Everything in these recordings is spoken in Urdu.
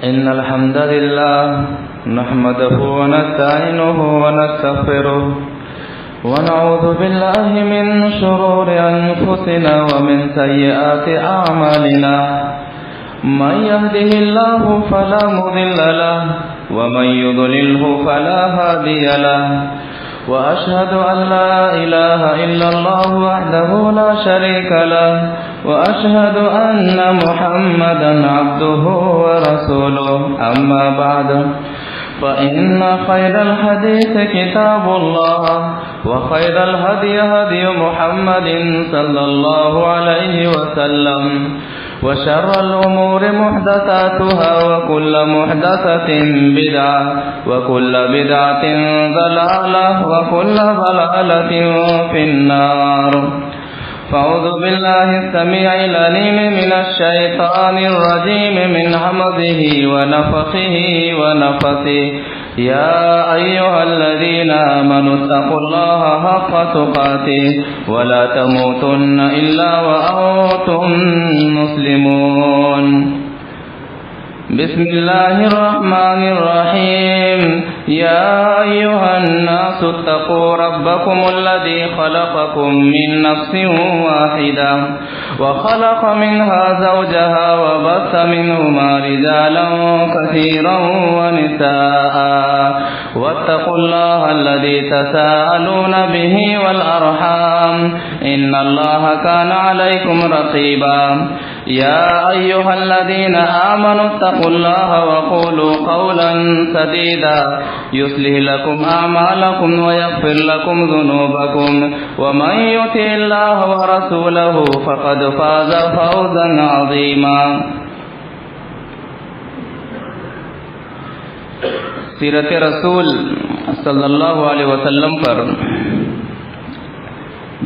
إن الحمد لله نحمده ونستعينه ونستغفره ونعوذ بالله من شرور أنفسنا ومن سيئات أعمالنا من يهده الله فلا مضل له ومن يضلله فلا هادي له وأشهد أن لا إله إلا الله وحده لا شريك له وأشهد أن محمدا عبده ورسوله أما بعد فإن خير الحديث كتاب الله وخير الهدي هدي محمد صلى الله عليه وسلم وشر الأمور محدثاتها وكل محدثة بدعة وكل بدعة ضلالة وكل ضلالة في النار. فأعوذ بالله السميع العليم من الشيطان الرجيم من همزه ونفخه ونفثه. يا أيها الذين آمنوا اتقوا الله حق تقاته ولا تموتن إلا وأنتم مسلمون. بسم الله الرحمن الرحيم. يا أيها الناس اتقوا ربكم الذي خلقكم من نفس واحدة وخلق منها زوجها وبث منهما رجالا كثيرا ونساء واتقوا الله الذي تساءلون به والأرحام إن الله كان عليكم رقيبا. يا أيها الذين آمنوا اتقوا الله وقولوا قولا سديدا يصلح لكم أعمالكم ويغفر لكم ذنوبكم ومن يطع الله ورسوله فقد فاز فوزا عظيما. سیرت رسول صلی اللہ علیہ وسلم پر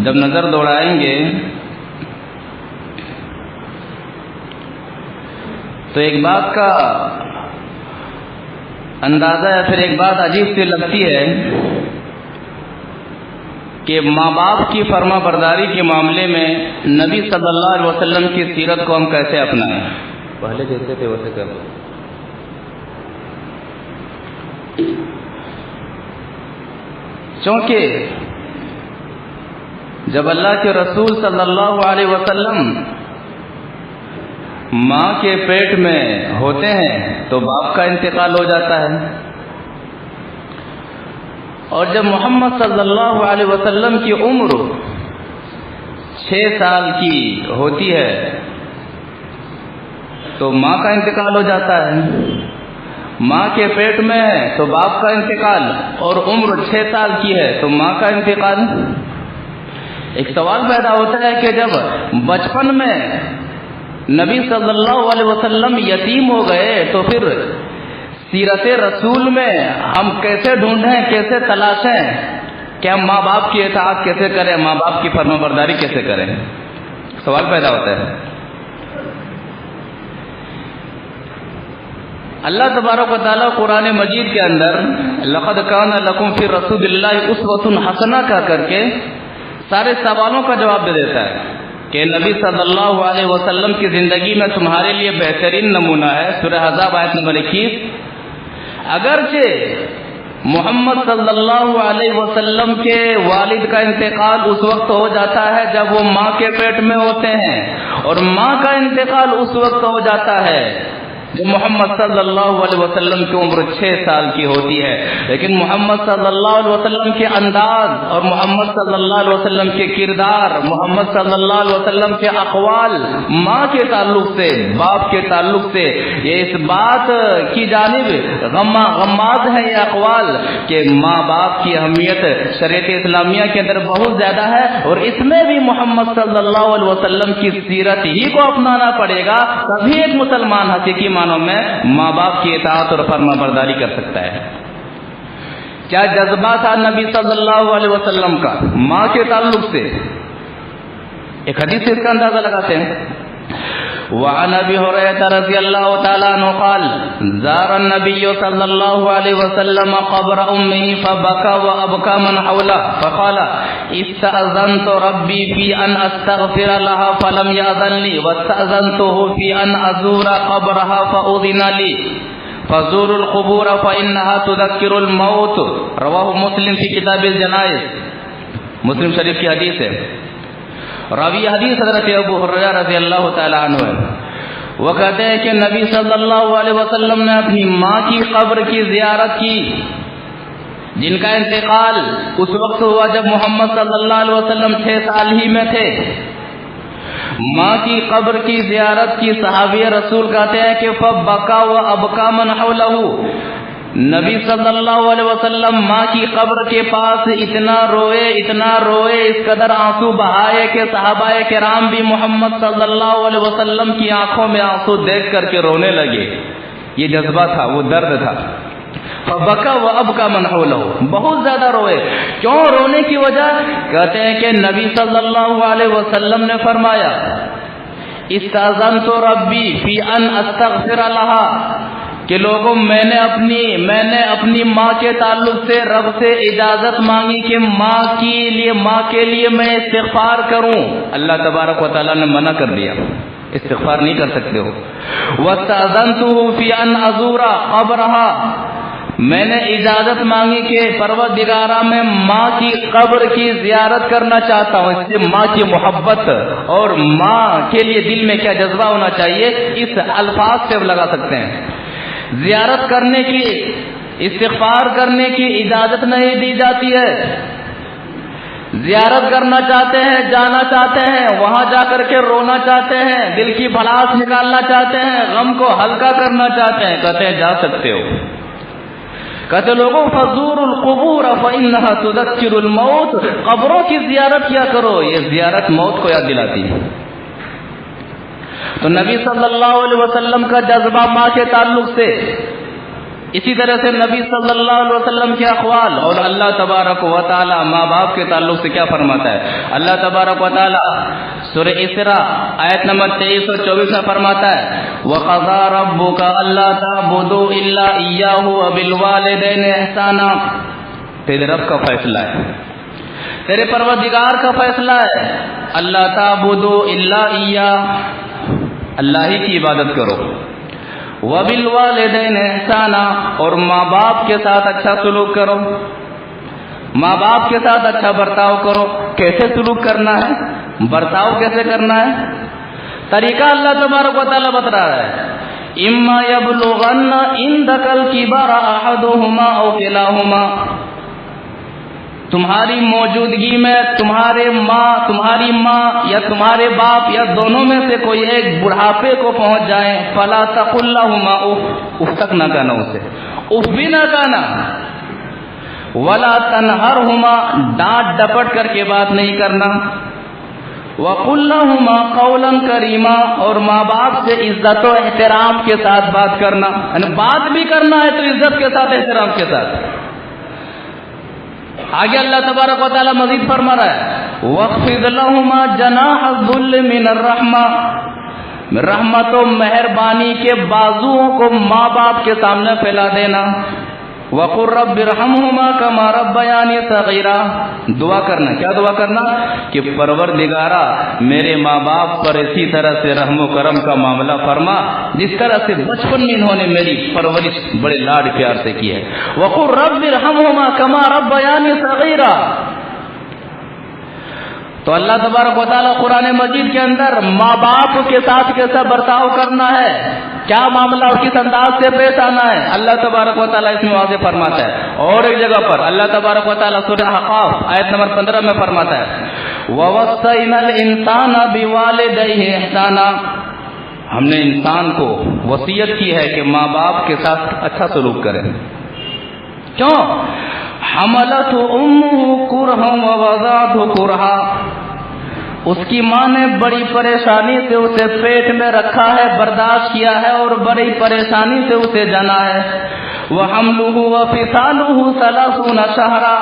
جب نظر دوڑائیں گے تو ایک بات کا اندازہ یا پھر ایک بات عجیب سی لگتی ہے کہ ماں باپ کی فرما برداری کے معاملے میں نبی صلی اللہ علیہ وسلم کی سیرت کو ہم کیسے اپنائیں. پہلے جیسے تھے ویسے کر لیں. چونکہ جب اللہ کے رسول صلی اللہ علیہ وسلم ماں کے پیٹ میں ہوتے ہیں تو باپ کا انتقال ہو جاتا ہے، اور جب محمد صلی اللہ علیہ وسلم کی عمر 6 سال کی ہوتی ہے تو ماں کا انتقال ہو جاتا ہے. ماں کے پیٹ میں ہے تو باپ کا انتقال، اور عمر 6 سال کی ہے تو ماں کا انتقال. ایک سوال پیدا ہوتا ہے کہ جب بچپن میں نبی صلی اللہ علیہ وسلم یتیم ہو گئے تو پھر سیرت رسول میں ہم کیسے ڈھونڈیں، کیسے تلاشیں کہ ہم ماں باپ کی اطاعت کیسے کریں، ماں باپ کی فرما برداری کیسے کریں. سوال پیدا ہوتا ہے. اللہ تبارک و تعالیٰ قرآن مجید کے اندر لقد کان لکم فی رسول اللہ اسوۃ حسنہ کہہ کر کے سارے سوالوں کا جواب دے دیتا ہے کہ نبی صلی اللہ علیہ وسلم کی زندگی میں تمہارے لیے بہترین نمونہ ہے. سورہ احزاب آیت نمبر 21. اگرچہ محمد صلی اللہ علیہ وسلم کے والد کا انتقال اس وقت ہو جاتا ہے جب وہ ماں کے پیٹ میں ہوتے ہیں، اور ماں کا انتقال اس وقت ہو جاتا ہے جو محمد صلی اللہ علیہ وسلم کی عمر 6 سال کی ہوتی ہے. لیکن محمد صلی اللہ علیہ وسلم کے انداز اور محمد صلی اللہ علیہ وسلم کے کردار، محمد صلی اللہ علیہ وسلم کے اقوال ماں کے تعلق سے، باپ کے تعلق سے یہ اس بات کی جانب غماز ہے یہ اقوال کہ ماں باپ کی اہمیت شریعت اسلامیہ کے اندر بہت زیادہ ہے، اور اس میں بھی محمد صلی اللہ علیہ وسلم کی سیرت ہی کو اپنانا پڑے گا تبھی ایک مسلمان حقیقی میں ماں باپ کی اطاعت اور فرما برداری کر سکتا ہے. کیا جذبہ تھا نبی صلی اللہ علیہ وسلم کا ماں کے تعلق سے. ایک حدیث سے اس کا اندازہ لگاتے ہیں. وعن ابي هريره رضي الله تعالى عنه قال زار النبي صلى الله عليه وسلم قبر امه فبكى وابكى من حوله فقال استأذنت ربي في ان استغفر لها فلم يأذن لي واستأذنته في ان ازور قبرها فأذن لي فزوروا القبور فانها تذكر الموت رواه مسلم في کتاب الجنائز. مسلم شریف کی حدیث ہے. راوی حدیث حضرت ابو ہریرہ رضی اللہ تعالی عنہ ہے. وہ کہتے ہیں کہ نبی صلی اللہ علیہ وسلم نے اپنی ماں کی قبر کی زیارت کی جن کا انتقال اس وقت ہوا جب محمد صلی اللہ علیہ وسلم 6 سال ہی میں تھے. ماں کی قبر کی زیارت کی. صحابی رسول کہتے ہیں کہ فبکا وابکا من حولہ. نبی صلی اللہ علیہ وسلم ماں کی قبر کے پاس اتنا روئے اس قدر آنسو بہائے کہ صحابہ کرام بھی محمد صلی اللہ علیہ وسلم کی آنکھوں میں آنسو دیکھ کر کے رونے لگے. یہ جذبہ تھا, وہ درد تھا. فبکا وابکا من حولہ, بہت زیادہ روئے. کیوں رونے کی وجہ؟ کہتے ہیں کہ نبی صلی اللہ علیہ وسلم نے فرمایا استاذنت ربی فی ان استغفر لہا, کہ لوگوں میں نے اپنی ماں کے تعلق سے رب سے اجازت مانگی کہ ماں کے لیے میں استغفار کروں. اللہ تبارک و تعالیٰ نے منع کر دیا, استغفار نہیں کر سکتے ہو. وَاسْتَأْذَنْتُهُ فِي أَنْ أَزُورَ قَبْرَهَا, میں نے اجازت مانگی کہ پروردگارہ میں ماں کی قبر کی زیارت کرنا چاہتا ہوں. اس سے ماں کی محبت اور ماں کے لیے دل میں کیا جذبہ ہونا چاہیے اس الفاظ سے لگا سکتے ہیں. زیارت کرنے کی, استغفار کرنے کی اجازت نہیں دی جاتی ہے. زیارت کرنا چاہتے ہیں, جانا چاہتے ہیں, وہاں جا کر کے رونا چاہتے ہیں, دل کی بھڑاس نکالنا چاہتے ہیں, غم کو ہلکا کرنا چاہتے ہیں, کہتے ہیں جا سکتے ہو. کہتے لوگوں فزوروا القبور فإنها تذکر الموت, قبروں کی زیارت کیا کرو, یہ زیارت موت کو یاد دلاتی ہے. تو نبی صلی اللہ علیہ وسلم کا جذبہ ماں کے تعلق سے, اسی طرح سے نبی صلی اللہ علیہ وسلم کے اقوال, اور اللہ تبارک و تعالی ماں باپ کے تعلق سے کیا فرماتا ہے. اللہ تبارک و تعالی سورہ اسراء آیت نمبر 23 اور 24 میں فرماتا ہے وَقَضَى رَبُّكَ أَلَّا تَعْبُدُوا إِلَّا إِيَّاهُ وَبِالْوَالِدَيْنِ إِحْسَانًا. تیرے رب کا فیصلہ ہے, تیرے پروردگار کا فیصلہ ہے. اللہ تعبدوا الا ایاہ, اللہ ہی کی عبادت کرو. وَبِالْوَالِدَيْنِ إِحْسَانًا, اور ماں باپ کے ساتھ اچھا سلوک کرو, ماں باپ کے ساتھ اچھا برتاؤ کرو. کیسے سلوک کرنا ہے, برتاؤ کیسے کرنا ہے, طریقہ اللہ تبارک و تعالیٰ بتا رہا ہے. اِمَّا يَبْلُغَنَّ عِندَكَ الْكِبَرَ أَحَدُهُمَا أَوْ كِلَاهُمَا, تمہاری موجودگی میں تمہاری ماں یا تمہارے باپ یا دونوں میں سے کوئی ایک بڑھاپے کو پہنچ جائے, فلا تقل لهما اف, اف تک نہ کہنا, اسے اف بھی نہ کہنا. ولا تنہرهما, ڈانٹ ڈپٹ کر کے بات نہیں کرنا. وقل لهما قولا کریما, اور ماں باپ سے عزت و احترام کے ساتھ بات کرنا, یعنی بات بھی کرنا ہے تو عزت کے ساتھ, احترام کے ساتھ. آگے اللہ تبارک و تعالیٰ مزید فرما رہا ہے وَاخْفِضْ لَهُمَا جَنَاحَ الذُّلِّ مِنَ الرَّحْمَةِ, رحمت و مہربانی کے بازوؤں کو ماں باپ کے سامنے پھیلا دینا. وَقُلْ رَبِّ ارْحَمْهُمَا كَمَا رَبَّيَانِي صَغِيرًا, دعا کرنا. کیا دعا کرنا؟ کہ پروردگارہ میرے ماں باپ پر اسی طرح سے رحم و کرم کا معاملہ فرما جس طرح سے بچپن میں انہوں نے میری پرورش بڑے لاڈ پیار سے کی ہے. وَقُلْ رَبِّ ارْحَمْهُمَا كَمَا رَبَّيَانِي صَغِيرًا. تو اللہ تبارک و تعالیٰ قرآن مجید کے اندر ماں باپ کے ساتھ کیسا برتاؤ کرنا ہے, کیا معاملہ اس کس انداز سے پیش آنا ہے, اللہ تبارک و تعالیٰ اس میں واضح فرماتا ہے. اور ایک جگہ پر اللہ تبارک و تعالیٰ سورہ احقاف آیت نمبر 15 میں فرماتا ہے وَوَصَّيْنَا الْإِنسَانَ بِوَالِدَيْهِ إِحْسَانًا, ہم نے انسان کو وصیت کی ہے کہ ماں باپ کے ساتھ اچھا سلوک کریں. کیوں؟ حملت امہ کرہا ووضعت کرہا, اس کی ماں نے بڑی پریشانی سے اسے پیٹ میں رکھا ہے, برداشت کیا ہے اور بڑی پریشانی سے اسے جنا ہے. وحملہ وفصالہ 30 شہرا,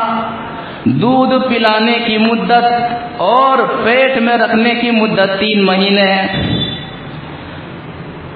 دودھ پلانے کی مدت اور پیٹ میں رکھنے کی مدت 3 مہینے ہے.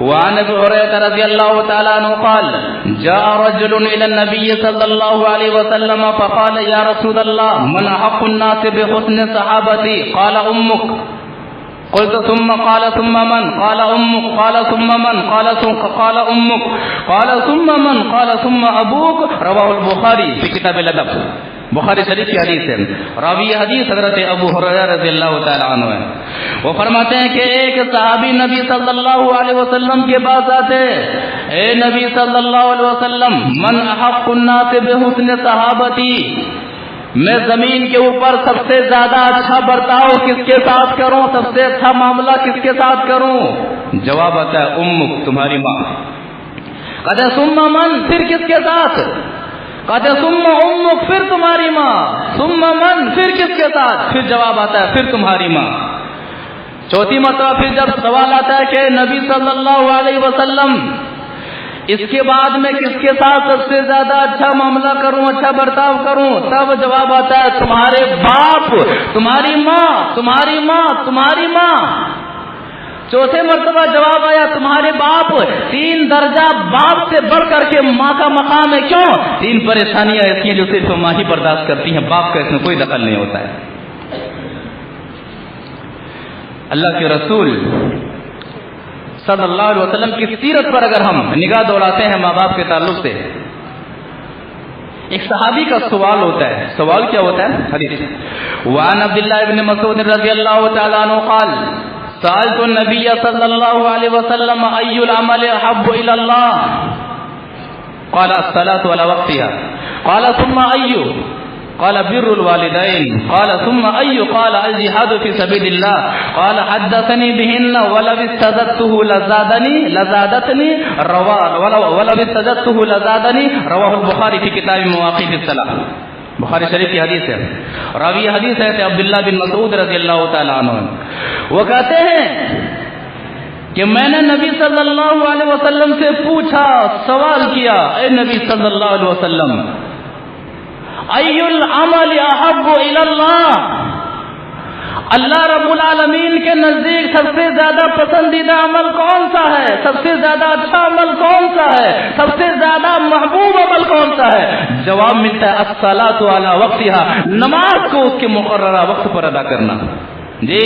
وعن ابي هريره رضي الله تعالى عنه قال جاء رجل الى النبي صلى الله عليه وسلم فقال يا رسول الله من احق الناس بحسن صحابتي قال امك قلت ثم قال ثم من قال امك قال ثم من قال امك قال ثم من قال ثم ابوك رواه البخاري في كتاب الادب. بخاری شریف کی حدیث ہے. راوی حدیث حضرت ابو ہریرہ رضی اللہ تعالی عنہ ہے. وہ فرماتے ہیں کہ ایک صحابی نبی صلی اللہ علیہ وسلم کے پاس آتے، اے نبی صلی اللہ علیہ وسلم، من احق الناس بحسن صحابتی، میں زمین کے اوپر سب سے زیادہ اچھا برتاؤ کس کے ساتھ کروں، سب سے اچھا معاملہ کس کے ساتھ کروں؟ جواب آتا ہے امک، تمہاری ماں. کہتے ثم من، پھر کس کے ساتھ؟ کہتے ثم امک، پھر تمہاری ماں. ثم من، پھر کس کے ساتھ؟ پھر جواب آتا ہے پھر تمہاری ماں. چوتھی مرتبہ پھر جب سوال آتا ہے کہ نبی صلی اللہ علیہ وسلم اس کے بعد میں کس کے ساتھ سب سے زیادہ اچھا معاملہ کروں، اچھا برتاؤ کروں، تب جواب آتا ہے تمہارے باپ، تمہاری ماں، تمہاری ماں، تمہاری ماں. چوتھے مرتبہ جواب آیا تمہارے باپ. 3 درجہ باپ سے بڑھ کر کے ماں کا مقام ہے. کیوں؟ 3 پریشانیاں ایسی ہیں جو صرف ماں ہی برداشت کرتی ہیں، باپ کا اس میں کوئی دخل نہیں ہوتا ہے. اللہ کے رسول صلی اللہ علیہ وسلم کی سیرت پر اگر ہم نگاہ دوڑاتے ہیں ماں باپ کے تعلق سے، ایک صحابی کا سوال ہوتا ہے. سوال کیا ہوتا ہے؟ حدیث وعن عبداللہ ابن مسعود رضی اللہ تعالی عنہ قال سألت النبي صلى الله عليه وسلم أي العمل أحب إلى الله قال الصلاة على وقتها قال ثم أي قال بر الوالدين قال ثم أي قال الجهاد في سبيل الله قال حدثني بهن ولو استزدته لزادتني رواه البخاري في كتاب مواقيت الصلاة. بخاری شریف کی حدیث ہے. راوی حدیث ہے کہ عبداللہ بن مسعود رضی اللہ تعالی عنہ، وہ کہتے ہیں کہ میں نے نبی صلی اللہ علیہ وسلم سے پوچھا، سوال کیا، اے نبی صلی اللہ علیہ وسلم، ای العمل احب الی اللہ، اللہ رب العالمین کے نزدیک سب سے زیادہ پسندیدہ عمل کون سا ہے، سب سے زیادہ اچھا عمل کون سا ہے، سب سے زیادہ محبوب عمل کون سا ہے؟ جواب ملتا ہے الصلاۃ علی وقتها، نماز کو اس کے مقررہ وقت پر ادا کرنا. جی،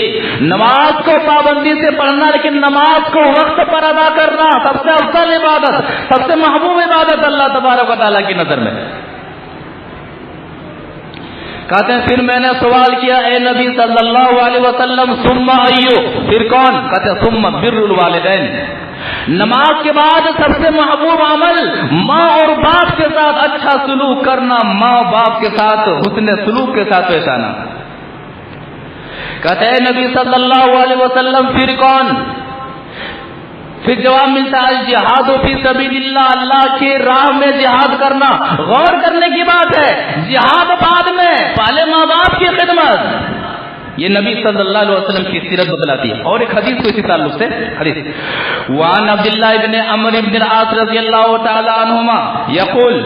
نماز کو پابندی سے پڑھنا، لیکن نماز کو وقت پر ادا کرنا سب سے افضل عبادت، سب سے محبوب عبادت اللہ تبارک و تعالیٰ کی نظر میں. کہتے ہیں پھر میں نے سوال کیا، اے نبی صلی اللہ علیہ وسلم ثم ایو، پھر کون؟ کہتے ہیں ثم بر الوالدین، نماز کے بعد سب سے محبوب عمل ماں اور باپ کے ساتھ اچھا سلوک کرنا، ماں باپ کے ساتھ حسن سلوک کے ساتھ پیش آنا. کہتے ہیں نبی صلی اللہ علیہ وسلم پھر کون؟ پھر جواب ملتا ہے جہاد فی سبیل اللہ، اللہ کی راہ میں جہاد کرنا. غور کرنے کی بات ہے، جہاد بعد میں، پہلے ماں باپ کی خدمت. یہ نبی صلی اللہ علیہ وسلم کی سیرت بتلاتی ہے. اور ایک حدیث کو اسی تعلق سے حدیث وعن عبداللہ ابن عمرو بن العاص رضی اللہ تعالی عنہما یقول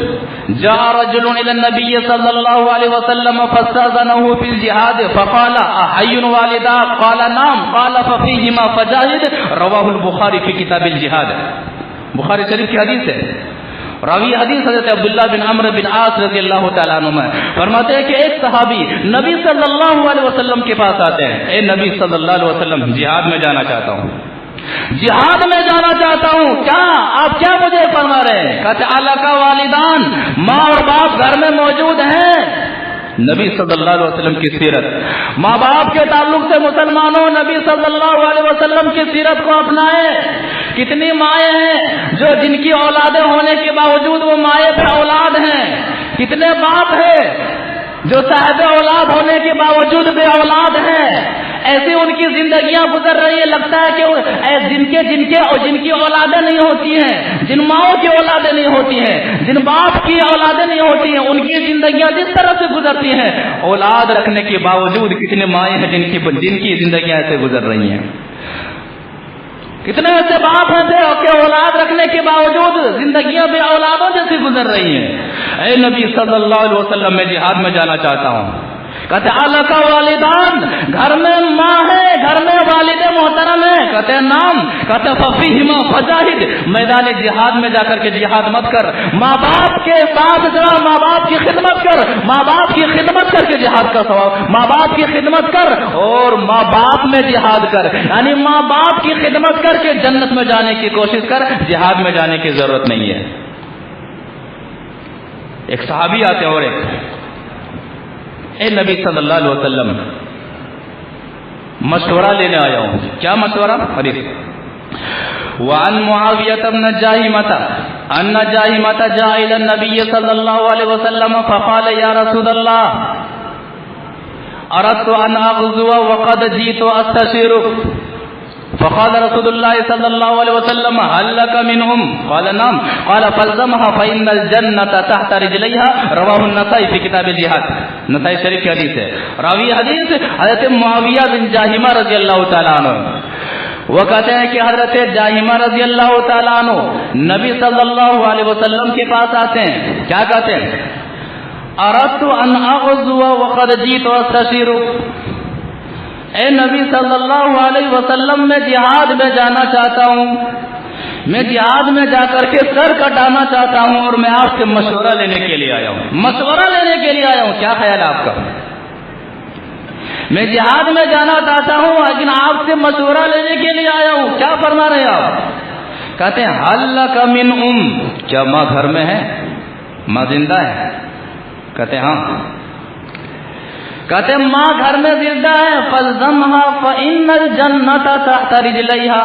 جاء رجل الى النبي صلی اللہ علیہ وسلم فاستاذنه في الجهاد فقال احي والدا قال نعم قال ففيهما فجاهد رواه البخاری في کتاب الجهاد. بخاری شریف کی حدیث ہے. راوی حدیث حضرت عبداللہ بن عمرو بن عاص رضی اللہ تعالیٰ عنہ فرماتے ہیں کہ ایک صحابی نبی صلی اللہ علیہ وسلم کے پاس آتے ہیں، اے نبی صلی اللہ علیہ وسلم، جہاد میں جانا چاہتا ہوں، جہاد میں جانا چاہتا ہوں. کیا آپ کیا مجھے فرما رہے ہیں؟ کہتے اللہ کا والدان، ماں اور باپ گھر میں موجود ہیں. نبی صلی اللہ علیہ وسلم کی سیرت. ماں باپ کے تعلق سے مسلمانوں نبی صلی اللہ علیہ وسلم کی سیرت کو اپنائیں. کتنی مائیں ہیں جو جن کی اولادیں ہونے کے باوجود وہ مائیں پہ اولاد ہیں. کتنے باپ ہیں جو صاحب اولاد ہونے کے باوجود بے اولاد ہیں. ایسی ان کی زندگیاں گزر رہی ہے. لگتا ہے کہ جن کی اولادیں نہیں ہوتی ہیں, جن ماؤں کی اولادیں نہیں ہوتی ہیں, جن باپ کی اولادیں نہیں ہوتی ہیں, ان کی زندگیاں جس طرح سے گزرتی ہیں, اولاد رکھنے کے باوجود کتنے مائیں ہیں جن کی زندگیاں ایسے گزر رہی ہیں. کتنے ایسے باپ ہیں کہ اولاد رکھنے کے باوجود زندگیاں بے اولادوں جیسی گزر رہی ہیں. اے نبی صلی اللہ علیہ وسلم میں جہاد میں جانا چاہتا ہوں. کہتے اللہ کا والدان, گھر میں ماں ہے, گھر میں والد محترم ہے. کہتے نام, کہتے ففیہما فجاہد, میدان جہاد میں جا کر کے جہاد مت کر, ماں باپ کے ساتھ جا, ماں باپ کی خدمت کر, ماں باپ کی خدمت کر کے جہاد کا ثواب, ماں باپ کی خدمت کر اور ماں باپ میں جہاد کر. یعنی ماں باپ کی خدمت کر کے جنت میں جانے کی کوشش کر, جہاد میں جانے کی ضرورت نہیں ہے. ایک صحابی آتے ہیں اور اے نبی صلی اللہ علیہ وسلم مشورہ لینے آیا ہوں. کیا مشورہ؟ حدیث وعن معاویہ بن جاہمۃ ان جاہمۃ جاء الى النبي صلی اللہ علیہ وسلم فقال یا رسول اللہ اردت ان اغزو وقد جئت استشيرك. فقال رسول الله صلى الله عليه وسلم هل لك منهم؟ قال نعم. قال فالزمها فإن الجنة تحت رجليها. رواه النسائی في کتاب الجہاد. نسائی شریف کی حدیث ہے. راوی حدیث حضرت معاویہ بن جاہمہ رضی اللہ تعالیٰ عنہ. وہ کہتے ہیں کہ حضرت جاہمہ رضی اللہ تعالیٰ عنہ نبی صلی اللہ علیہ وسلم کے پاس آتے ہیں. کیا کہتے ہیں؟ اردت ان اغزو وقد جئت استشيرك. اے نبی صلی اللہ علیہ وسلم میں جہاد میں جانا چاہتا ہوں, میں جہاد میں جا کر کے سر کٹانا چاہتا ہوں اور میں آپ سے مشورہ لینے کے لیے آیا ہوں. مشورہ لینے کے لیے آیا ہوں. کیا خیال ہے آپ کا؟ میں جہاد میں جانا چاہتا ہوں لیکن آپ سے مشورہ لینے کے لیے آیا ہوں. کیا فرما رہے ہیں آپ؟ کہتے ہیں حل لک من کیا ماں گھر میں ہے, ماں زندہ ہے؟ کہتے ہیں ہاں. کہتے ہیں ماں گھر میں زندہ ہے. فالزمها فإن الجنة تحت رجليها.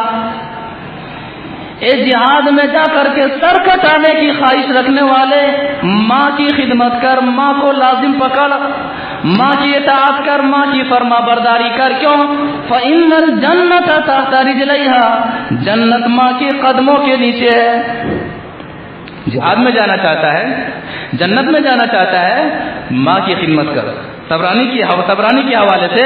اے جہاد میں جا کر کے سر کٹانے کی خواہش رکھنے والے, ماں کی خدمت کر, ماں کو لازم پکڑ, ماں کی اطاعت کر, ماں کی فرما برداری کر. کیوں؟ فإن الجنة تحت رجليها. جنت ماں کے قدموں کے نیچے ہے. جہاد میں جانا چاہتا ہے, جنت میں جانا چاہتا ہے, ماں کی خدمت کر. طبرانی کے حوالے سے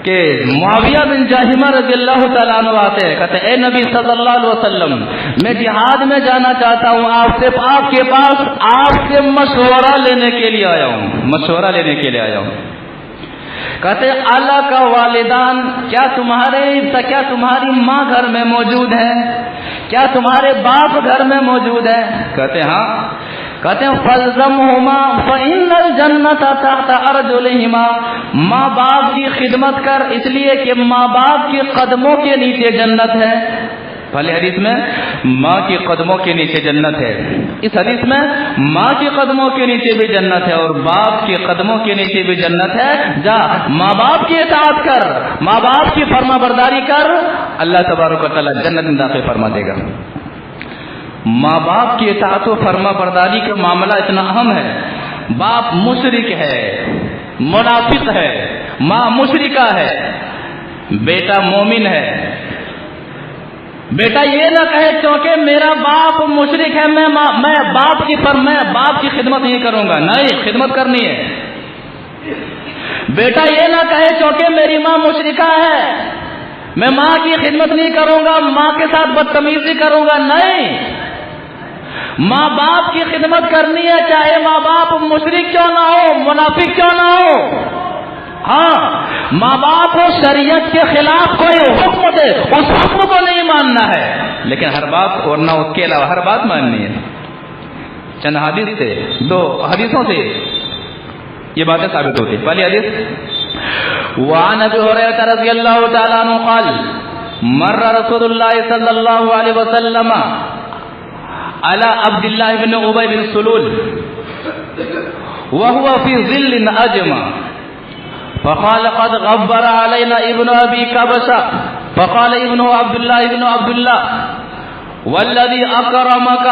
کہ معاویہ بن جاہمہ رضی اللہ تعالیٰ عنہ آتے ہیں, کہتے ہیں اے نبی صلی اللہ علیہ وسلم میں جہاد میں جانا چاہتا ہوں, آپ کے پاس آپ سے مشورہ لینے کے لیے آیا ہوں, مشورہ لینے کے لیے آیا ہوں. کہتے ہیں اللہ کا والدان, کیا تمہاری ماں گھر میں موجود ہے؟ کیا تمہارے باپ گھر میں موجود ہے؟ کہتے ہیں ہاں. کہتے ہیں فالزمہما فإن الجنة تحت ارجلہما. ماں باپ کی خدمت کر, اس لیے کہ ماں باپ کے قدموں کے نیچے جنت ہے. پہلے حدیث میں ماں کے قدموں کے نیچے جنت ہے, اس حدیث میں ماں کے قدموں کے نیچے بھی جنت ہے اور باپ کے قدموں کے نیچے بھی جنت ہے. جا ماں باپ کی اطاعت کر, ماں باپ کی فرما برداری کر, اللہ تبارک و تعالی جنت میں داخل فرما دے گا. ماں باپ کی اطاعت و فرما برداری کا معاملہ اتنا اہم ہے. باپ مشرک ہے, منافق ہے, ماں مشرکہ ہے, بیٹا مومن ہے. بیٹا یہ نہ کہے کیونکہ میرا باپ مشرک ہے میں باپ کی خدمت نہیں کروں گا. نہیں, خدمت کرنی ہے. بیٹا یہ نہ کہے کیونکہ میری ماں مشرکہ ہے میں ماں کی خدمت نہیں کروں گا, ماں کے ساتھ بدتمیزی کروں گا. نہیں, ماں باپ کی خدمت کرنی ہے, چاہے ماں باپ مشرک کیوں نہ ہو, منافق کیوں نہ ہو. ہاں, ماں باپ شریعت کے خلاف کوئی حکم دے اس حکم کو نہیں ماننا ہے, لیکن ہر بات اور نہ اس کے علاوہ ہر بات ماننی ہے. چند حدیث سے, 2 حدیثوں سے یہ باتیں ثابت ہوتی. پہلی حدیث وعن ابی ہریرہ رضی اللہ تعالی عنہ قال مر رسول اللہ صلی اللہ علیہ وسلم على عبد الله بن ابي بن سلول وهو في ظل أجمع فقال قد غبر علينا ابن أبي كبشة فقال ابنه عبد الله والذي أكرمك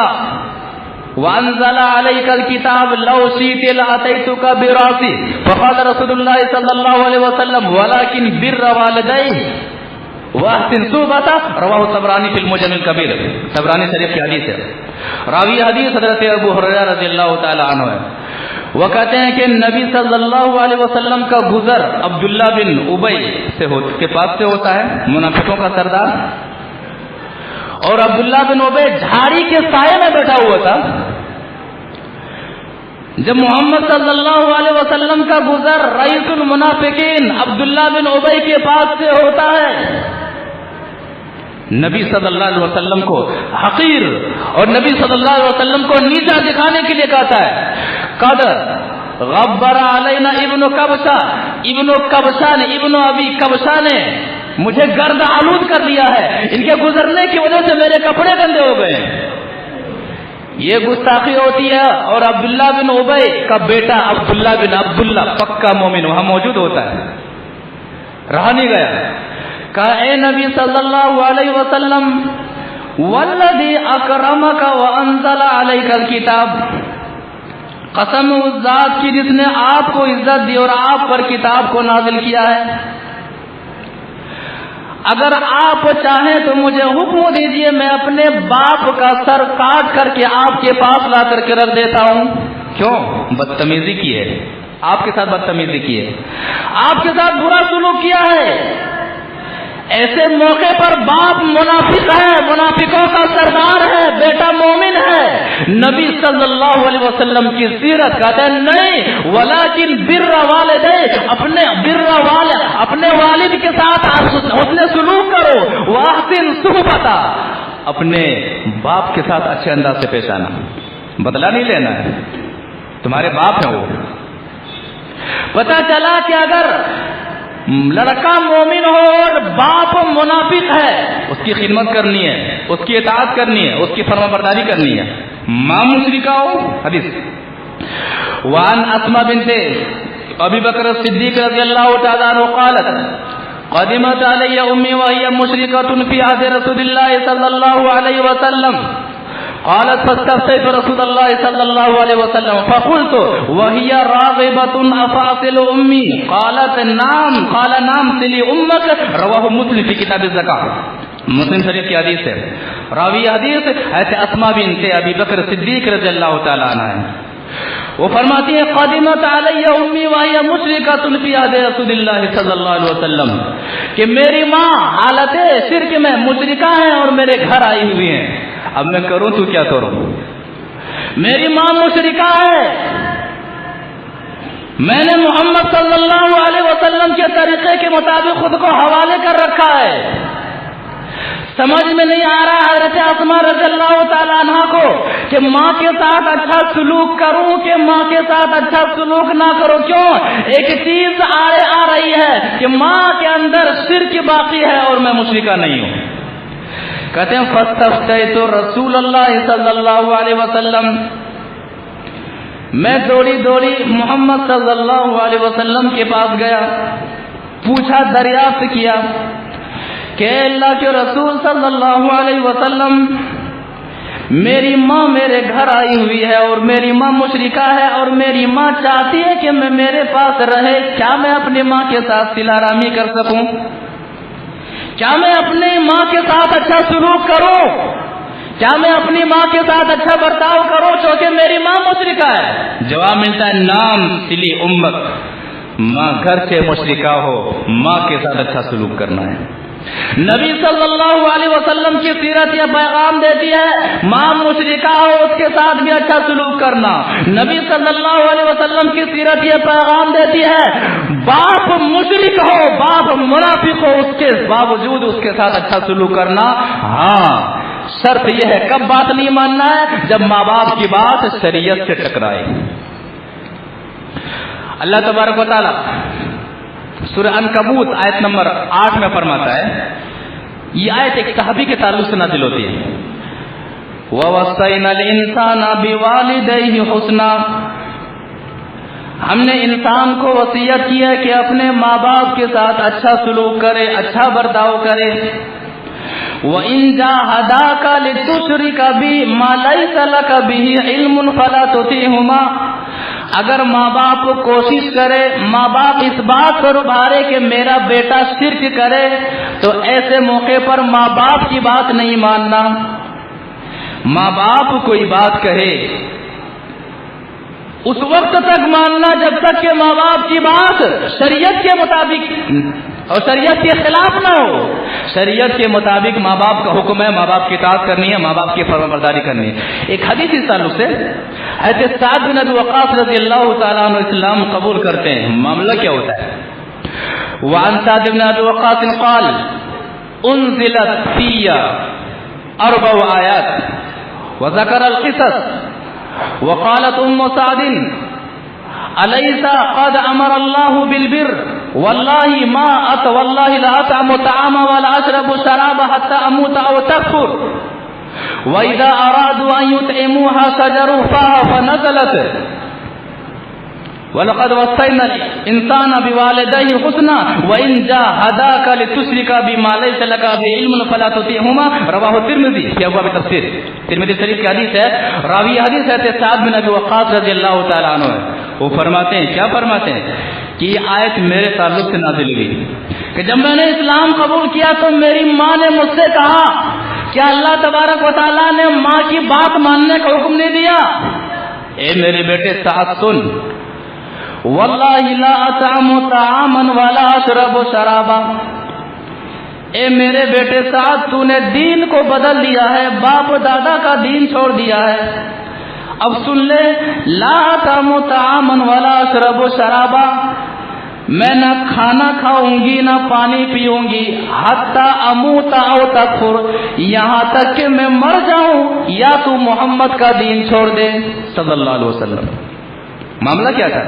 وأنزل عليك الكتاب لو شئت لأتيتك برأسي فقال رسول الله صلى الله عليه وسلم ولكن بر والديه واحسن صحبته رواہ طبرانی فی المعجم الکبیر، طبرانی شریف کی حدیث ہے۔ راوی حدیث حضرت ابو ہریرہ رضی اللہ تعالی عنہ ہے۔ وہ کہتے ہیں کہ نبی صلی اللہ علیہ وسلم کا گزر عبداللہ بن ابی کے پاس سے ہوتا ہے، منافقوں کا سردار، اور عبداللہ بن ابی جھاڑی کے سائے میں بیٹھا ہوا تھا۔ جب محمد صلی اللہ علیہ وسلم کا گزر رئیس المنافقین عبداللہ بن ابی کے پاس سے ہوتا ہے، نبی صلی اللہ علیہ وسلم کو حقیر اور نبی صلی اللہ علیہ وسلم کو نیچا دکھانے کے لیے کہتا ہے قد غبر علینا ابن کبشہ، ابن ابی کبشہ نے مجھے گرد آلود کر دیا ہے، ان کے گزرنے کی وجہ سے میرے کپڑے گندے ہو گئے۔ یہ گستاخی ہوتی ہے، اور عبداللہ بن ابی کا بیٹا عبداللہ بن عبداللہ پکا مومن وہاں موجود ہوتا ہے، رہا نہیں گیا، کہا اے نبی صلی اللہ علیہ وسلم والذی اکرمک وانزل علیک الکتاب، قسم اس ذات کی جس نے آپ کو عزت دی اور آپ پر کتاب کو نازل کیا ہے، اگر آپ چاہیں تو مجھے حکم دیجئے میں اپنے باپ کا سر کاٹ کر کے آپ کے پاس لا کر کے رکھ دیتا ہوں۔ کیوں؟ بدتمیزی کی ہے، آپ کے ساتھ بدتمیزی کی ہے، آپ کے ساتھ برا سلوک کیا ہے۔ ایسے موقع پر باپ منافق ہے، منافقوں کا سردار ہے، بیٹا مومن ہے، نبی صلی اللہ علیہ وسلم کی سیرت کہتے ہیں نہیں ولیکن بر والدے، اپنے والد کے ساتھ حسن سلوک کرو، واحسن صحبتہ، اپنے باپ کے ساتھ اچھے انداز سے پیش آنا، بدلہ نہیں لینا ہے، تمہارے باپ ہیں وہ۔ پتہ چلا کہ اگر لڑکا مومن ہو اور باپ منافق ہے، اس کی خدمت کرنی ہے، اس کی اطاعت کرنی ہے، اس کی فرما برداری کرنی ہے، ماں مشرکہ ہو۔ حدیث وعن اسماء بنت ابی بکر الصدیق رضی اللہ تعالی عنہ قالت قدمت علی امی وهي مشرکۃ فی عهد رسول اللہ صلی اللہ علیہ وسلم قالت فاستفتيت رسول الله صلى الله عليه وسلم فقلت وهي راغبة افاصل امي قالت نعم قال نعم صلي امك رواه مسلم في كتاب الزکاة، مسلم شریف کی حدیث ہے۔ راوی حدیث ایسے اسماء بنت ابی بکر صدیق رضی اللہ تعالی عنہ ہے، وہ فرماتی ہیں قدمت علی امی وهي مشرکۃ فی عهد رسول اللہ صلی اللہ علیہ وسلم کہ میری ماں حالت شرک میں مشرکہ ہیں اور میرے گھر آئی ہوئی ہیں، اب میں کروں تو کیا کروں، میری ماں مشرکہ ہے، میں نے محمد صلی اللہ علیہ وسلم کے طریقے کے مطابق خود کو حوالے کر رکھا ہے، سمجھ میں نہیں آ رہا حضرت اسماء رضی اللہ تعالیٰ عنہ کو کہ ماں کے ساتھ اچھا سلوک کروں کہ ماں کے ساتھ اچھا سلوک نہ کروں۔ کیوں؟ ایک چیز آ رہی ہے کہ ماں کے اندر شرک باقی ہے اور میں مشرکہ نہیں ہوں۔ کہتے ہیں فاستفتیت رسول اللہ صلی اللہ علیہ وسلم، میں دوڑی محمد صلی اللہ علیہ وسلم کے پاس گیا، پوچھا، دریافت کیا کہ اللہ کے رسول صلی اللہ علیہ وسلم میری ماں میرے گھر آئی ہوئی ہے اور میری ماں مشرکہ ہے اور میری ماں چاہتی ہے کہ میں میرے پاس رہے، کیا میں اپنی ماں کے ساتھ صلہ رحمی کر سکوں؟ کیا میں اپنی ماں کے ساتھ اچھا سلوک کروں؟ کیا میں اپنی ماں کے ساتھ اچھا برتاؤ کروں چونکہ میری ماں مشرکہ ہے؟ جواب ملتا ہے نام صلی امک، ماں گھر سے مشرکہ ہو، ماں کے ساتھ اچھا سلوک کرنا ہے۔ نبی صلی اللہ علیہ وسلم کی سیرت یہ پیغام دیتی ہے ماں مشرکہ ہو اس کے ساتھ بھی اچھا سلوک کرنا۔ نبی صلی اللہ علیہ وسلم کی سیرت یہ پیغام دیتی ہے باپ مشرک ہو، باپ منافق ہو، اس کے باوجود اس کے ساتھ اچھا سلوک کرنا۔ ہاں شرط یہ ہے، کب بات نہیں ماننا ہے؟ جب ماں باپ کی بات شریعت سے ٹکرائے۔ اللہ تبارک و تعالی سورہ عنکبوت آیت نمبر 8 میں فرماتا ہے، یہ آیت ایک صحابی کے تعلق سے نازل ہوتی ہے، وَوَصَّيْنَا الْإِنسَانَ بِوَالِدَيْهِ حُسْنًا، ہم نے انسان کو وصیت کی ہے کہ اپنے ماں باپ کے ساتھ اچھا سلوک کرے، اچھا برتاؤ کرے۔ وَإِن جَاهَدَاكَ لِتُشْرِكَ بِي مَا لَيْسَ لَكَ بِهِ عِلْمٌ فَلَا تُطِعْهُمَا، اگر ماں باپ کوشش کرے، ماں باپ اس بات پر ابھارے کہ میرا بیٹا شرک کرے، تو ایسے موقع پر ماں باپ کی بات نہیں ماننا۔ ماں باپ کوئی بات کہے اس وقت تک ماننا جب تک کہ ماں باپ کی بات شریعت کے مطابق اور شریعت کے خلاف نہ ہو۔ شریعت کے مطابق ماں باپ کا حکم ہے، ماں باپ کی اطاعت کرنی ہے، ماں باپ کی فرمانبرداری کرنی ہے۔ ایک حدیث اس تعلق سے حضرت سعد بن ابی وقاص رضی اللہ تعالیٰ عنہ اسلام قبول کرتے ہیں۔ معاملہ کیا ہوتا ہے؟ وعن سعد بن ابی وقاص قال انزلت فی 4 آیات وذکر القصص وقالت ام سعد أليس قد أمر الله بالبر والله والله لا أطعم طعاما ولا أشرب شرابا حتى أموت أو تكفر وإذا أرادوا أن يطعموها شجروا فيها فنزلت وَلَقَدْ وَصَّيْنَا الْإِنسَانَ بِوَالِدَيْهِ حُسْنًا وَإِنْ جَاهَدَاكَ لِتُشْرِكَ بِمَا لَيْسَ لَكَ بِهِ عِلْمٌ فَلَا تُطِعْهُمَا رواہ ترمذی فی ابواب تفسیر۔ ترمذی شریف کی حدیث ہے، راوی حدیث ہے سعد بن ابی وقاص رضی اللہ تعالیٰ عنہ ہے۔ وہ فرماتے ہیں، کیا فرماتے ہیں کہ یہ آیت میرے تعلق سے نازل ہوئی کہ جب میں نے اسلام قبول کیا تو میری ماں نے مجھ سے کہا کیا اللہ تبارک و تعالیٰ نے ماں کی بات ماننے کا حکم نہیں دیا؟ اے میرے بیٹے سعد سن، واللہ لا اطعم طعاما ولا اشرب شرابا، اے میرے بیٹے سعد تو نے دین کو بدل دیا ہے، باپ دادا کا دین چھوڑ دیا ہے۔ اب سن لے، لا اطعم طعاما ولا اشرب شرابا، میں نہ کھانا کھاؤں گی نہ پانی پیوں گی، حتی اموت او تکفر، یہاں تک کہ میں مر جاؤں یا تو محمد کا دین چھوڑ دے صلی اللہ علیہ وسلم۔ معاملہ کیا تھا؟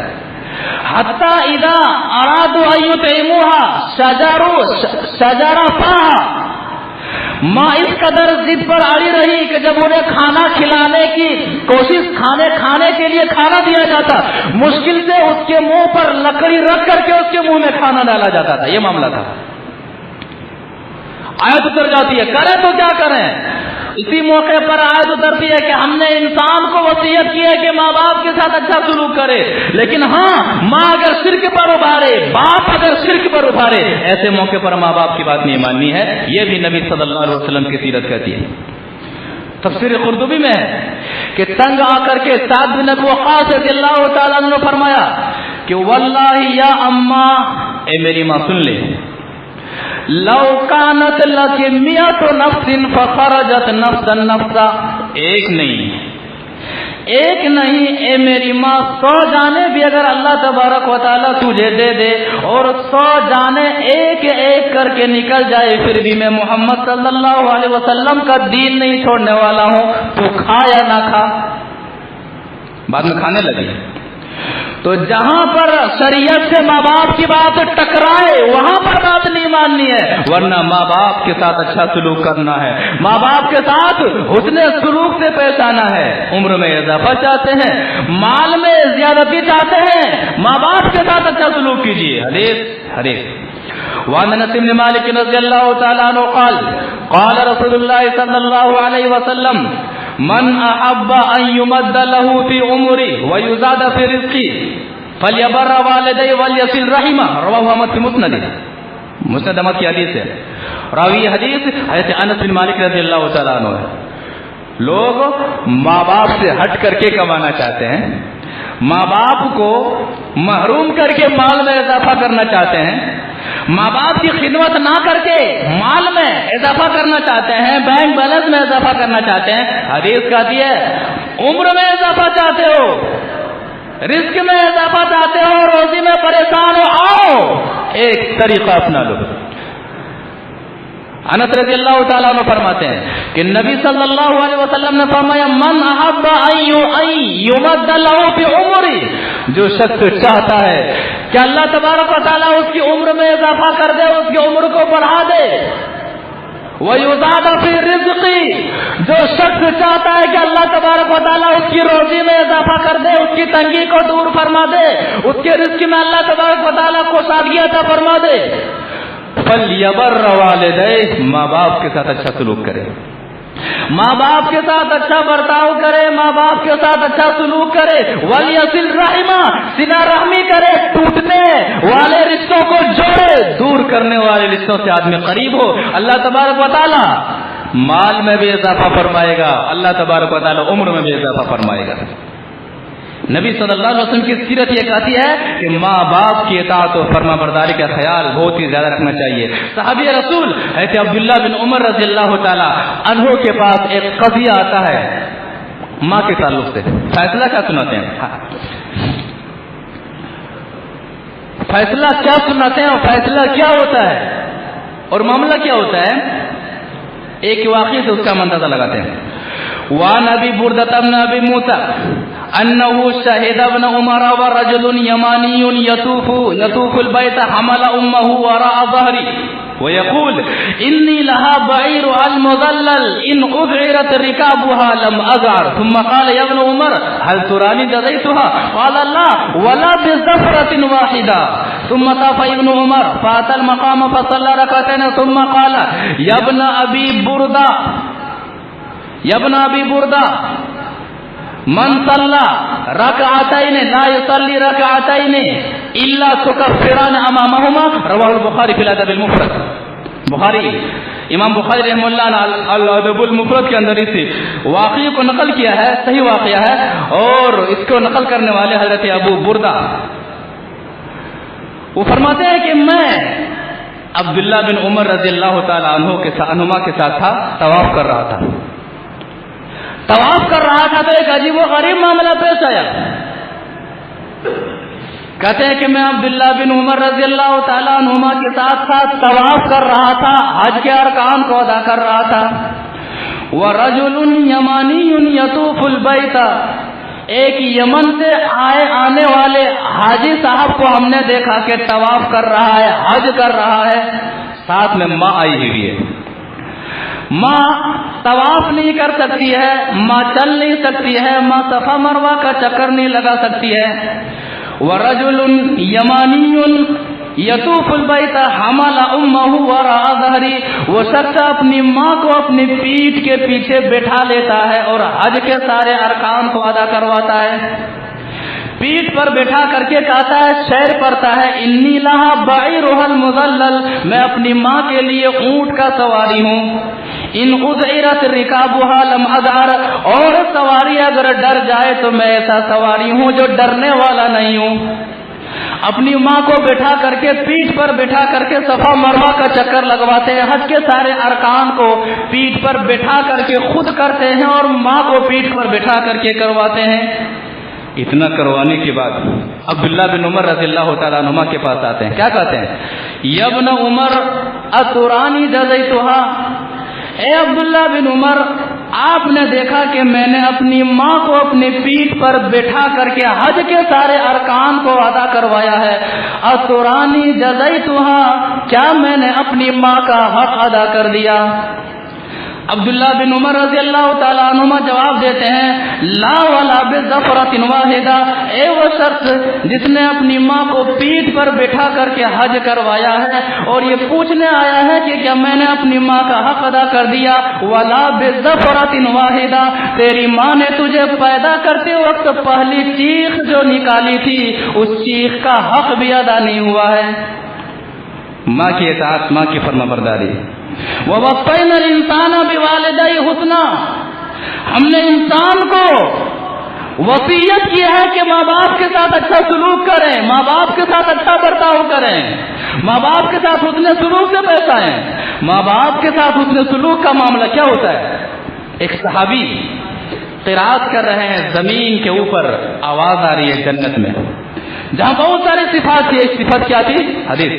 حتی اذا ارادوا ان یطعموها شجر فاها، ماں اس قدر ضد پر اڑی رہی کہ جب انہیں کھانا کھلانے کی کوشش، کھانے کے لیے کھانا دیا جاتا، مشکل سے اس کے منہ پر لکڑی رکھ کر کے اس کے منہ میں کھانا ڈالا جاتا تھا۔ یہ معاملہ تھا۔ آیت اتر جاتی ہے، کریں تو کیا کریں؟ اسی موقع پر آیت اترتی ہے کہ ہم نے انسان کو وصیت کی ہے کہ ماں باپ کے ساتھ اچھا سلوک کرے، لیکن ہاں ماں اگر شرک پر ابھارے، باپ اگر شرک پر ابھارے، ایسے موقع پر ماں باپ کی بات نہیں ماننی ہے۔ یہ بھی نبی صلی اللہ علیہ وسلم کی سیرت کہتی ہے۔ تفسیر قرطبی میں ہے کہ تنگ آ کر کے سعد بن ابی وقاص رضی اللہ تعالیٰ عنہ نے فرمایا کہ واللہ یا اماں، اے میری ماں سن لے، لو کانت لک مئۃ نفس فخرجت نفسا نفسا، ایک نہیں اے میری ماں، 100 جانیں بھی اگر اللہ تبارک و تعالیٰ تجھے دے دے اور 100 جانیں ایک ایک کر کے نکل جائے، پھر بھی میں محمد صلی اللہ علیہ وسلم کا دین نہیں چھوڑنے والا ہوں، تو کھا یا نہ کھا۔ بعد میں کھانے لگی۔ تو جہاں پر شریعت سے ماں باپ کی بات ٹکرائے وہاں پر بات نہیں ماننی ہے، ورنہ ماں باپ کے ساتھ اچھا سلوک کرنا ہے، ماں باپ کے ساتھ حسن سلوک سے پیش آنا ہے۔ عمر میں اضافہ چاہتے ہیں، مال میں زیادتی چاہتے ہیں، ماں باپ کے ساتھ اچھا سلوک کیجیے۔ حدیث وعن انس بن مالک رضی اللہ تعالیٰ عنہ قال قال رسول اللہ صلی اللہ علیہ وسلم من احب ان يمد له في عمره ويزاد في رزقه فليبر والديه وليصل رحمه رواه احمد في مسند احمد کی حدیث ہے۔ راوی حدیث حضرت انس بن مالک رضی اللہ تعالیٰ عنہ ہے۔ لوگ ماں باپ سے ہٹ کر کے کمانا چاہتے ہیں، ماں باپ کو محروم کر کے مال میں اضافہ کرنا چاہتے ہیں، ماں باپ کی خدمت نہ کر کے مال میں اضافہ کرنا چاہتے ہیں، بینک بیلنس میں اضافہ کرنا چاہتے ہیں۔ حدیث کہتی ہے عمر میں اضافہ چاہتے ہو، رزق میں اضافہ چاہتے ہو، روزی میں پریشان ہو، آؤ ایک طریقہ اپنا لو۔ انس رضی اللہ تعالیٰ عنہ فرماتے ہیں کہ نبی صلی اللہ علیہ وسلم نے فرمایا من احب ان یمد له فی عمره، جو شخص چاہتا ہے کہ اللہ تبارک و تعالیٰ اس کی عمر میں اضافہ کر دے، اس کی عمر کو بڑھا دے، وَيُزَادَ فِي رِزْقِهِ، جو شخص چاہتا ہے کہ اللہ تبارک و تعالیٰ اس کی روزی میں اضافہ کر دے، اس کی تنگی کو دور فرما دے، اس کے رزق میں اللہ تبارک و تعالیٰ کو سادگی عطا فرما دے، فَلْيَبَرَّ وَالِدَيْهِ، ماں باپ کے ساتھ اچھا سلوک کرے، ماں باپ کے ساتھ اچھا برتاؤ کرے، ماں باپ کے ساتھ اچھا سلوک کرے، وَلْيَصِلْ رَحِمَهُ، صلہ رحمی کرے، ٹوٹنے والے رشتوں کو جوڑے، دور کرنے والے رشتوں سے آدمی قریب ہو، اللہ تبارک و تعالی مال میں بھی اضافہ فرمائے گا، اللہ تبارک و تعالی عمر میں بھی اضافہ فرمائے گا۔ نبی صلی اللہ علیہ وسلم کی سیرت یہ کہتی ہے کہ ماں باپ کی اطاعت و فرما برداری کا خیال بہت ہی زیادہ رکھنا چاہیے۔ صحابی رسول حضرت عبداللہ بن عمر رضی اللہ تعالی عنہ کے پاس ایک قضیہ آتا ہے ماں کے تعلق سے، فیصلہ کیا سناتے ہیں، فیصلہ کیا سناتے ہیں اور فیصلہ کیا ہوتا ہے اور معاملہ کیا ہوتا ہے، ایک واقعے سے اس کا اندازہ لگاتے ہیں۔ وعن ابي بردة بن ابي موسى انه شهد ابن عمر ورجل يماني يطوف البيت حمل امه وراء ظهري ويقول اني لها بعير المذلل ان اذعرت ركابها لم اذعر، ثم قال يا ابن عمر هل تراني جزيتها؟ قال لا ولا بزفرة واحدة، ثم طاف ابن عمر فاتى المقام فصلى ركعتين ثم قال يا ابن ابي بردة من صلى ركعتين لا يصلي ركعتين الا تكفران امامهما، رواه البخاري في الادب المفرد۔ بخاری امام بخاری رحمہ اللہ نے الادب المفرد کے اندر اسی واقعے کو نقل کیا ہے، صحیح واقعہ ہے، اور اس کو نقل کرنے والے حضرت ابو بردہ وہ فرماتے ہیں کہ میں عبداللہ بن عمر رضی اللہ تعالی عنہما کے ساتھ تھا، طواف کر رہا تھا تو ایک عجیب و غریب معاملہ پیش آیا۔ کہتے ہیں کہ میں عبداللہ بن عمر رضی اللہ تعالیٰ عنہما کے ساتھ طواف کر رہا تھا، حج کے ارکان کو ادا کر رہا تھا۔ وَرَجُلٌ يَمَانِيٌّ يَطُوفُ الْبَيْتَ، ایک یمن سے آنے والے حاجی صاحب کو ہم نے دیکھا کہ طواف کر رہا ہے، حج کر رہا ہے، ساتھ میں ماں آئی ہوئی ہے۔ ماں طواف نہیں کر سکتی ہے، ماں چل نہیں سکتی ہے، ماں صفا مروہ کا چکر نہیں لگا سکتی ہے۔ وَرَجُلٌ يَمَانِيٌّ يَطُوفُ الْبَيْتَ حَمَلَ أُمَّهُ وَرَاءَ ظَهْرِهِ، وہ شخص اپنی ماں کو اپنی پیٹھ کے پیچھے بٹھا لیتا ہے اور حج کے سارے ارکان کو ادا کرواتا ہے۔ پیٹھ پر بٹھا کر کے کہتا ہے، شعر پڑھتا ہے، انی لہا بعیرها المذلل، میں اپنی ماں کے لیے اونٹ کا سواری ہوں، ان اذعرت رکابها لم اذعر، اور سواری اگر ڈر جائے تو میں ایسا سواری ہوں جو ڈرنے والا نہیں ہوں۔ اپنی ماں کو بٹھا کر کے پیٹھ پر بٹھا کر کے صفا مروہ کا چکر لگواتے ہیں، حج کے سارے ارکان کو پیٹھ پر بٹھا کر کے خود کرتے ہیں اور ماں کو پیٹھ پر بٹھا کر کے کرواتے ہیں۔ اتنا کروانے کے بعد عبداللہ بن عمر رضی اللہ تعالیٰ عنہما کے پاس آتے ہیں، کیا کہتے ہیں، یا ابن عمر اترانی جزیتها، اے عبداللہ بن عمر آپ نے دیکھا کہ میں نے اپنی ماں کو اپنی پیٹھ پر بٹھا کر کے حج کے سارے ارکان کو ادا کروایا ہے، اترانی جزیتها، کیا میں نے اپنی ماں کا حق ادا کر دیا؟ عبداللہ بن عمر رضی اللہ تعالیٰ عنہما جواب دیتے ہیں، لا ولا بظفرۃ واحدہ، اے وہ شخص جس نے اپنی ماں کو پیٹھ پر بٹھا کر کے حج کروایا ہے اور یہ پوچھنے آیا ہے کہ کیا میں نے اپنی ماں کا حق ادا کر دیا؟ ولا بظفرۃ واحدہ، تیری ماں نے تجھے پیدا کرتے وقت پہلی چیخ جو نکالی تھی اس چیخ کا حق بھی ادا نہیں ہوا ہے۔ ماں کی اطاعت، ماں کی فرما برداری۔ وَوَصَّيْنَا الْإِنسَانَ بِوَالِدَيْهِ حُسْنًا، ہم نے انسان کو وصیت کی ہے کہ ماں باپ کے ساتھ اچھا سلوک کریں، ماں باپ کے ساتھ اچھا برتاؤ کریں، ماں باپ کے ساتھ حسن سلوک سے پیش آئیں۔ ماں باپ کے ساتھ حسن سلوک کا معاملہ کیا ہوتا ہے؟ ایک صحابی قرات کر رہے ہیں، زمین کے اوپر آواز آ رہی ہے جنت میں، جہاں بہت ساری صفات تھی، ایک صفت کیا تھی؟ حدیث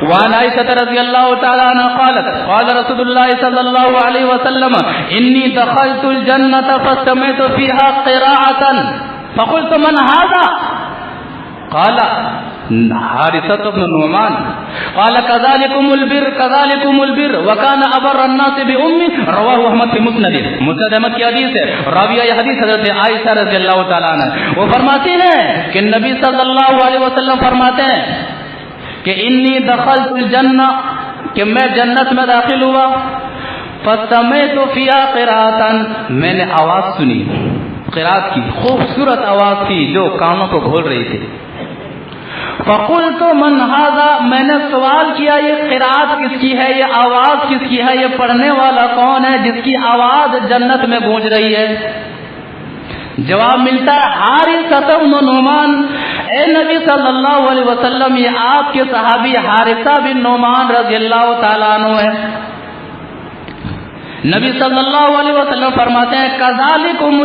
وعن عائشة رضی اللہ تعالی عنہ قالت قال رسول اللہ صلی اللہ علیہ وسلم انی دخلت الجنة فاستمعت فيها قراءة فقلت من هذا؟ قال حارثة بن نعمان قال كذلكم البر وكان أبر الناس بأمه رواه احمد في مسند احمد کی حدیث ہے. راویہ یہ حدیث حضرت عائشہ رضی اللہ تعالیٰ عنہ وہ فرماتی ہیں کہ نبی صلی اللہ علیہ وسلم فرماتے ہیں کہ انی دخلت الجنہ، کہ میں جنت میں داخل ہوا، فسمعت فیہا قراءۃ، میں نے آواز سنی، قراءت کی خوبصورت آواز تھی جو کانوں کو گھول رہی تھی. فقلت من ھذا، میں نے سوال کیا یہ قراءت کس کی ہے، یہ آواز کس کی ہے، یہ پڑھنے والا کون ہے جس کی آواز جنت میں گونج رہی ہے؟ جواب ملتا ہے حارثہ بن نعمان. اے نبی صلی اللہ علیہ وسلم یہ آپ کے صحابی حارثہ بن نعمان رضی اللہ تعالیٰ عنہ ہے. نبی صلی اللہ علیہ وسلم فرماتے ہیں کذالکم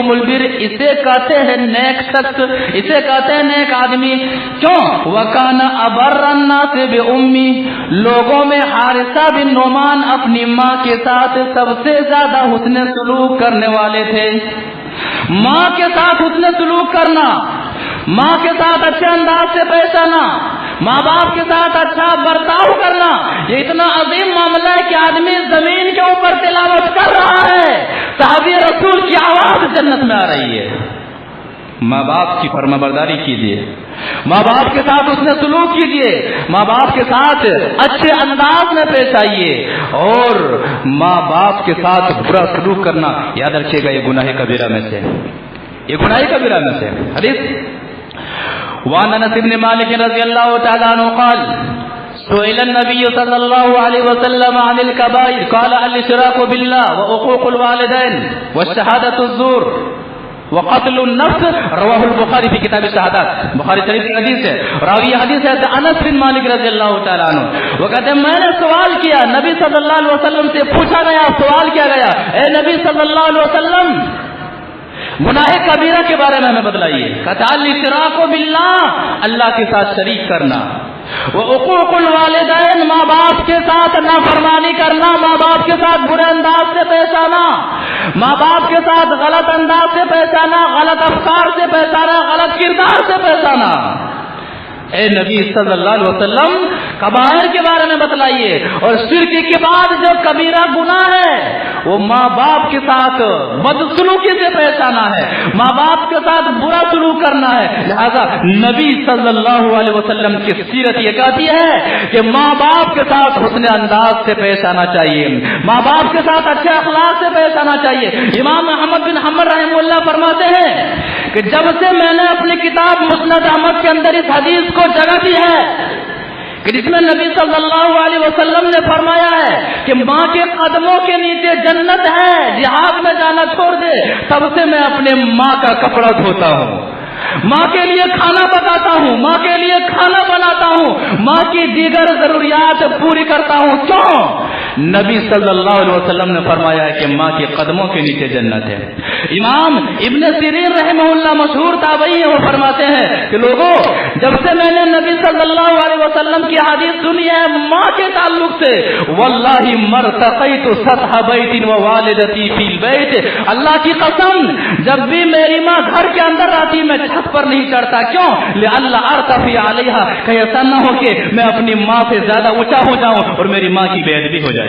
البر، اسے کہتے ہیں نیک شخص، اسے کہتے ہیں نیک آدمی. کیوں؟ وکان ابر الناس بأمی، لوگوں میں حارثہ بن نعمان اپنی ماں کے ساتھ سب سے زیادہ حسن سلوک کرنے والے تھے. ماں کے ساتھ حسن سلوک کرنا، ماں کے ساتھ اچھے انداز سے پیش آنا، ماں باپ کے ساتھ اچھا برتاؤ کرنا، یہ اتنا عظیم معاملہ ہے کہ آدمی زمین کے اوپر تلاوت کر رہا ہے، صحابی رسول کی آواز جنت میں آ رہی ہے. ماں باپ کی فرما برداری کیجیے، ماں باپ کے ساتھ اس نے سلوک کیجیے، ماں باپ کے ساتھ اچھے انداز میں پیش آئیے، اور ماں باپ کے ساتھ برا سلوک کرنا یاد رکھیے گا یہ گناہ کبیرہ میں سے، یہ گناہ کبیرہ میں سے. حدیث وعن انس بن مالک رضی اللہ تعالی عنہ قال سئل النبي صلى الله عليه وسلم عن الكبائر قال الاشراك بالله وعقوق الوالدين والشهادة الزور وقتل النفس رواه البخاری فی کتاب الشہادات. بخاری شریف کی حدیث ہے، راوی حدیث ہے انس بن مالک رضی اللہ تعالیٰ عنہ. وہ کہتے ہیں میں نے سوال کیا، نبی صلی اللہ علیہ وسلم سے پوچھا گیا، سوال کیا گیا، اے نبی صلی اللہ علیہ وسلم گناہ کبیرہ کے بارے میں ہمیں بتلائیے. کہتا الاشراک باللہ، اللہ کے ساتھ شریک کرنا، وعقوق الوالدین، ماں باپ کے ساتھ نافرمانی کرنا، ماں باپ کے ساتھ برے انداز سے پیش آنا، ماں باپ کے ساتھ غلط انداز سے پیش آنا، غلط افکار سے پیش آنا، غلط کردار سے پیش آنا. اے نبی صلی اللہ علیہ وسلم کبائر کے بارے میں بتلائیے. اور شرک کے بعد جو کبیرہ گناہ ہے وہ ماں باپ کے ساتھ بدسلوکی سے پیش آنا ہے، ماں باپ کے ساتھ برا سلوک کرنا ہے. لہذا نبی صلی اللہ علیہ وسلم کی سیرت یہ کہتی ہے کہ ماں باپ کے ساتھ حسن انداز سے پیش آنا چاہیے، ماں باپ کے ساتھ اچھے اخلاق سے پیش آنا چاہیے. امام احمد بن حنبل رحمہ اللہ فرماتے ہیں کہ جب سے میں نے اپنی کتاب مسند احمد کے اندر اس حدیث کو جگہ دی ہے کہ جس میں نبی صلی اللہ علیہ وسلم نے فرمایا ہے کہ ماں کے قدموں کے نیچے جنت ہے، جہاد میں جانا چھوڑ دے، تب سے میں اپنے ماں کا کپڑا دھوتا ہوں، ماں کے لیے کھانا پکاتا ہوں، ماں کے لیے کھانا بناتا ہوں، ماں کی دیگر ضروریات پوری کرتا ہوں. کیوں؟ نبی صلی اللہ علیہ وسلم نے فرمایا ہے کہ ماں کے قدموں کے نیچے جنت ہے. امام ابن سیرین رحمہ اللہ مشہور تابعی ہیں، وہ فرماتے ہیں کہ لوگوں جب سے میں نے نبی صلی اللہ علیہ وسلم کی حدیث سنی ہے ماں کے تعلق سے، واللہ مرتقیت سطح بیت ووالدتی فی البیت، اللہ کی قسم جب بھی میری ماں گھر کے اندر آتی میں چھت پر نہیں چڑھتا. کیوں؟ لئلا ارتفع علیہا، کہ ایسا نہ ہو کہ میں اپنی ماں سے زیادہ اونچا ہو جاؤں اور میری ماں کی بے ادبی ہو جائے.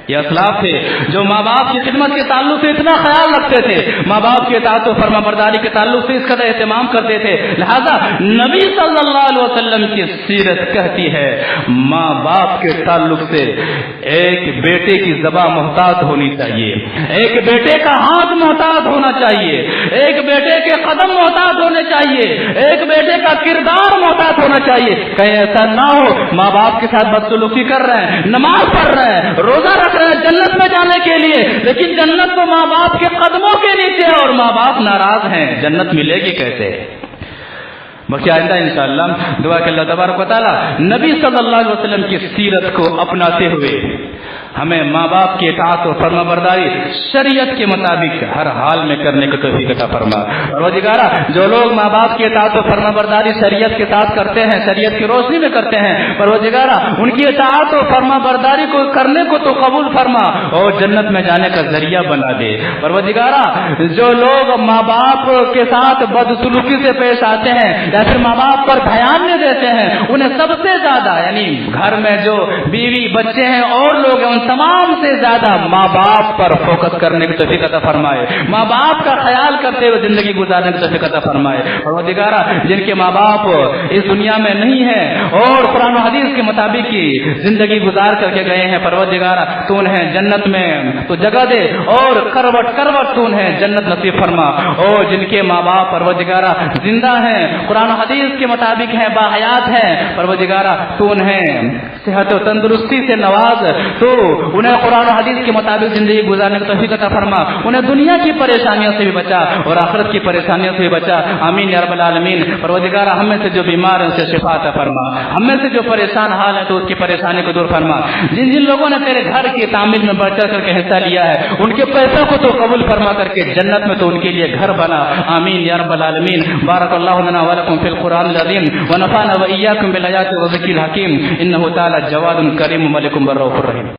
یہ اسلاف تھے جو ماں باپ کی خدمت کے تعلق سے اتنا خیال رکھتے تھے، ماں باپ کے اطاعت و فرما برداری کے تعلق سے اس قدر اہتمام کرتے تھے. لہذا نبی صلی اللہ علیہ وسلم کی سیرت کہتی ہے ماں باپ کے تعلق سے ایک بیٹے کی زبان محتاط ہونی چاہیے، ایک بیٹے کا ہاتھ محتاط ہونا چاہیے، ایک بیٹے کے قدم محتاط ہونے چاہیے، ایک بیٹے کا کردار محتاط ہونا چاہیے. کہیں ایسا نہ ہو ماں باپ کے ساتھ بدسلوکی کر رہے ہیں، نماز پڑھ رہے ہیں، روزہ رکھ رہے ہیں جنت میں جانے کے لیے، لیکن جنت تو ماں باپ کے قدموں کے نیچے ہے اور ماں باپ ناراض ہیں، جنت ملے گی کیسے؟ باقی آئندہ انشاءاللہ دعا کہ اللہ تبارک و تعالی نبی صلی اللہ علیہ وسلم کی سیرت کو اپناتے ہوئے ہمیں ماں باپ کی اطاعت و فرما برداری شریعت کے مطابق ہر حال میں کرنے کی توفیق عطا فرما۔ پروردگارا جو لوگ ماں باپ کی اطاعت و فرما برداری شریعت کے ساتھ کرتے ہیں، شریعت کی روشنی میں کرتے ہیں، پروردگارا ان کی اطاعت و فرما برداری کو کرنے کو تو قبول فرما اور جنت میں جانے کا ذریعہ بنا دے۔ پروردگارا جو لوگ ماں باپ کے ساتھ بدسلوکی سے پیش آتے ہیں یا پھر ماں باپ پر دھیان نہیں دیتے ہیں، انہیں سب سے زیادہ یعنی گھر میں جو بیوی بچے ہیں اور لوگ ہیں، ان تمام سے زیادہ ماں باپ پر فوکس کرنے کی توفیق عطا فرمائے، ماں باپ کا خیال کرتے ہوئے زندگی گزارنے کی توفیق عطا فرمائے۔ پروردگارا جن کے ماں باپ اس دنیا میں نہیں ہیں اور قرآن و حدیث کے مطابق کی زندگی گزار کر کے گئے ہیں، پروردگارا تو انہیں جنت میں تو جگہ دے اور کروٹ کروٹ تو انہیں جنت نصیب فرما، اور جن کے ماں باپ پروردگارا زندہ ہیں، قرآن و حدیث کے مطابق ہیں، باحیات ہیں، پروردگارا تو انہیں صحت و تندرستی سے نواز، تو انہیں قرآن و حدیث کے مطابق زندگی گزارنے کی توفیق عطا فرما، انہیں دنیا کی پریشانیوں سے بھی بچا اور آخرت کی پریشانیوں سے بھی بچا، آمین یا رب العالمین۔ پروردگارا ہم میں سے جو بیمار ہیں اسے شفا عطا فرما، ہم میں سے جو پریشان حال ہے تو اس کی پریشانی کو دور فرما، جن جن لوگوں نے تیرے گھر کی تعمیر میں بڑھ چڑھ کر کے حصہ لیا ہے ان کے پیسوں کو تو قبول فرما کر کے جنت میں تو ان کے لیے گھر بنا، آمین یا رب العالمین۔ بارک اللہ لنا ولکم فی القرآن العظیم ونفعنا وإیاکم بالآیات والذکر الحکیم، انہ تعالی جواد کریم ملک بر رؤوف رحیم۔